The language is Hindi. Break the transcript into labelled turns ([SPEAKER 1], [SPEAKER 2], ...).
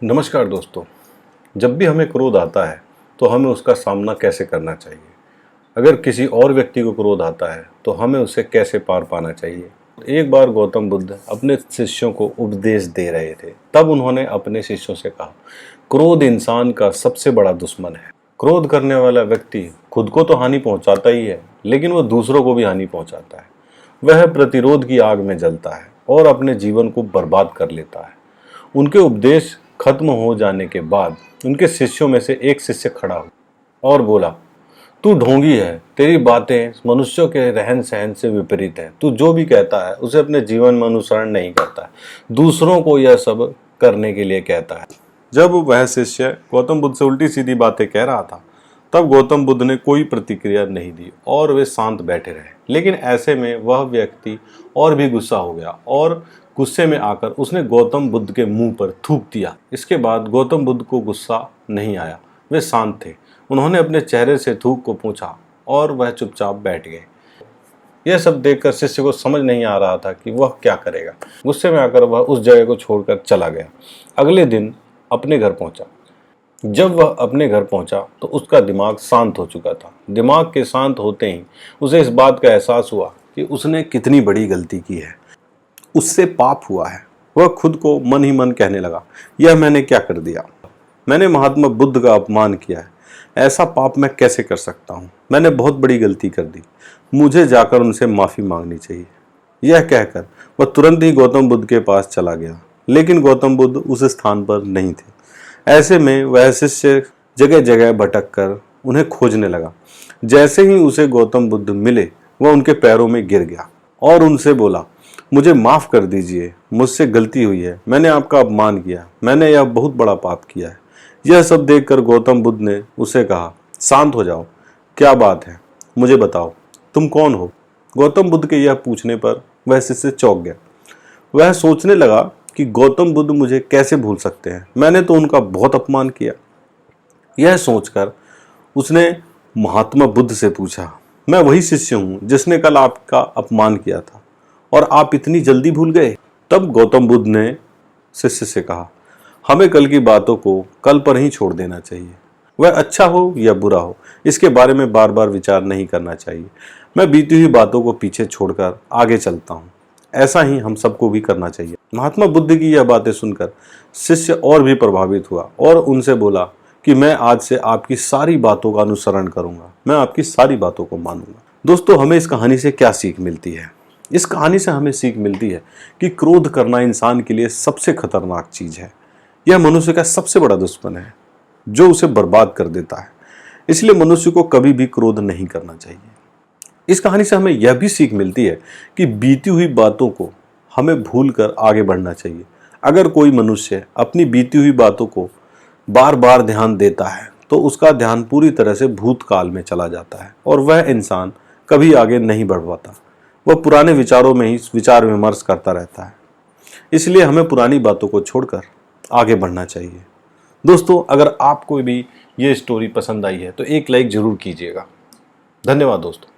[SPEAKER 1] नमस्कार दोस्तों। जब भी हमें क्रोध आता है तो हमें उसका सामना कैसे करना चाहिए? अगर किसी और व्यक्ति को क्रोध आता है तो हमें उसे कैसे पार पाना चाहिए? एक बार गौतम बुद्ध अपने शिष्यों को उपदेश दे रहे थे। तब उन्होंने अपने शिष्यों से कहा, क्रोध इंसान का सबसे बड़ा दुश्मन है। क्रोध करने वाला व्यक्ति खुद को तो हानि पहुंचाता ही है, लेकिन वह दूसरों को भी हानि पहुंचाता है। वह प्रतिरोध की आग में जलता है और अपने जीवन को बर्बाद कर लेता है। उनके उपदेश खत्म हो जाने के बाद उनके शिष्यों में से एक शिष्य खड़ा हुआ और बोला, तू ढोंगी है, तेरी बातें मनुष्यों के रहन सहन से विपरीत हैं। तू जो भी कहता है उसे अपने जीवन में अनुसरण नहीं करता है, दूसरों को यह सब करने के लिए कहता है। जब वह शिष्य गौतम बुद्ध से उल्टी सीधी बातें कह रहा था, तब गौतम बुद्ध ने कोई प्रतिक्रिया नहीं दी और वे शांत बैठे रहे। लेकिन ऐसे में वह व्यक्ति और भी गुस्सा हो गया और गुस्से में आकर उसने गौतम बुद्ध के मुंह पर थूक दिया। इसके बाद गौतम बुद्ध को गुस्सा नहीं आया, वे शांत थे। उन्होंने अपने चेहरे से थूक को पोंछा और वह चुपचाप बैठ गए। यह सब देखकर शिष्य को समझ नहीं आ रहा था कि वह क्या करेगा। गुस्से में आकर वह उस जगह को छोड़कर चला गया। अगले दिन अपने घर पहुंचा। जब वह अपने घर पहुंचा तो उसका दिमाग शांत हो चुका था। दिमाग के शांत होते ही उसे इस बात का एहसास हुआ कि उसने कितनी बड़ी गलती की है, उससे पाप हुआ है। वह खुद को मन ही मन कहने लगा, यह मैंने क्या कर दिया? मैंने महात्मा बुद्ध का अपमान किया है। ऐसा पाप मैं कैसे कर सकता हूँ? मैंने बहुत बड़ी गलती कर दी। मुझे जाकर उनसे माफ़ी मांगनी चाहिए। यह कहकर वह तुरंत ही गौतम बुद्ध के पास चला गया। लेकिन गौतम बुद्ध उस स्थान पर नहीं थे। ऐसे में वह शिष्य जगह जगह भटक कर उन्हें खोजने लगा। जैसे ही उसे गौतम बुद्ध मिले, वह उनके पैरों में गिर गया और उनसे बोला, मुझे माफ़ कर दीजिए, मुझसे गलती हुई है। मैंने आपका अपमान किया, मैंने यह बहुत बड़ा पाप किया है। यह सब देखकर गौतम बुद्ध ने उसे कहा, शांत हो जाओ, क्या बात है, मुझे बताओ, तुम कौन हो? गौतम बुद्ध के यह पूछने पर वह शिष्य चौंक गया। वह सोचने लगा कि गौतम बुद्ध मुझे कैसे भूल सकते हैं, मैंने तो उनका बहुत अपमान किया। यह सोचकर उसने महात्मा बुद्ध से पूछा, मैं वही शिष्य हूँ जिसने कल आपका अपमान किया था और आप इतनी जल्दी भूल गए? तब गौतम बुद्ध ने शिष्य से कहा, हमें कल की बातों को कल पर ही छोड़ देना चाहिए। वह अच्छा हो या बुरा हो, इसके बारे में बार बार विचार नहीं करना चाहिए। मैं बीती हुई बातों को पीछे छोड़कर आगे चलता हूँ। ऐसा ही हम सबको भी करना चाहिए। महात्मा बुद्ध की यह बातें सुनकर शिष्य और भी प्रभावित हुआ और उनसे बोला कि मैं आज से आपकी सारी बातों का अनुसरण करूंगा, मैं आपकी सारी बातों को मानूंगा। दोस्तों, हमें इस कहानी से क्या सीख मिलती है? इस कहानी से हमें सीख मिलती है कि क्रोध करना इंसान के लिए सबसे खतरनाक चीज है। यह मनुष्य का सबसे बड़ा दुश्मन है जो उसे बर्बाद कर देता है। इसलिए मनुष्य को कभी भी क्रोध नहीं करना चाहिए। इस कहानी से हमें यह भी सीख मिलती है कि बीती हुई बातों को हमें भूलकर आगे बढ़ना चाहिए। अगर कोई मनुष्य अपनी बीती हुई बातों को बार बार ध्यान देता है तो उसका ध्यान पूरी तरह से भूतकाल में चला जाता है और वह इंसान कभी आगे नहीं बढ़ पाता। वह पुराने विचारों में ही विचार विमर्श करता रहता है। इसलिए हमें पुरानी बातों को छोड़कर आगे बढ़ना चाहिए। दोस्तों, अगर आपको भी ये स्टोरी पसंद आई है तो एक लाइक जरूर कीजिएगा। धन्यवाद दोस्तों।